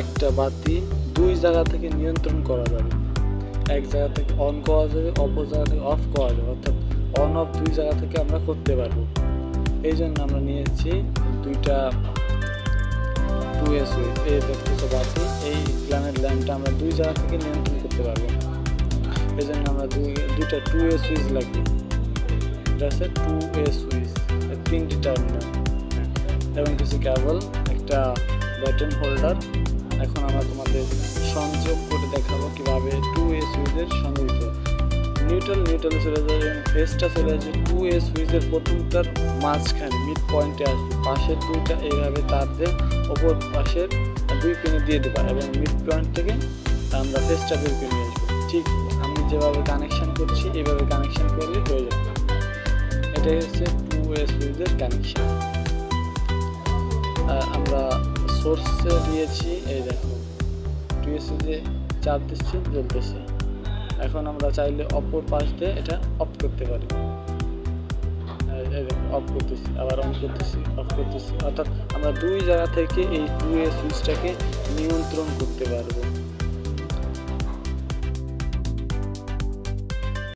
একটা বাতি দুই জায়গা থেকে নিয়ন্ত্রণ করা যাবে। এক জায়গা থেকে অন করা যাবে, অপর জায়গা থেকে অফ করা যাবে, অর্থাৎ অন অফ দুই জায়গা থেকে আমরা করতে পারবো। এই জন্য আমরা নিয়েছি দুইটা 2A সুইচ। এই দেখতেছো বাতি, এই প্ল্যানেট ল্যাম্পটা আমরা দুই জায়গা থেকে নিয়ন্ত্রণ করতে পারবো। এই জন্য আমরা দুইটা 2A সুইচ লাগবে। এটা আছে 2A সুইচ, তিনটি টার্মিনাল এবং কিছু কেবল, একটা বাটন হোল্ডার। এখন আমরা তোমাদের সংযোগ করে দেখাবো কিভাবে 2A সুইচের সংযোগ। নিউট্রালে চলে যাবে এবং ফেসটা চলে আসবে 2A সুইচের প্রথমটার মাঝখানে মিড পয়েন্টে আসবে। পাশের দুইটা এইভাবে তার দিয়ে অপর পাশের দুই পিনে দিয়ে দেবো এবং মিড পয়েন্ট থেকে আমরা ফেসটা বের করে নিয়ে আসবো। ঠিক আমি যেভাবে কানেকশান করছি এইভাবে কানেকশান করলে হয়ে যাবে। এটাই হচ্ছে 2A সুইচের কানেকশান। আমরা সোর্সে দিয়েছি, এই দেখো 2A সুইচে চাপ দিচ্ছি, জ্বলতেছে। এখন আমরা চাইলে অপর পাশ দিয়ে এটা অফ করতে পারি। অফ করতেছি, আবার অন করতেছি, অফ করতেছি, অর্থাৎ আমরা দুই জায়গা থেকে এই 2A সুইচটাকে নিয়ন্ত্রণ করতে পারবো।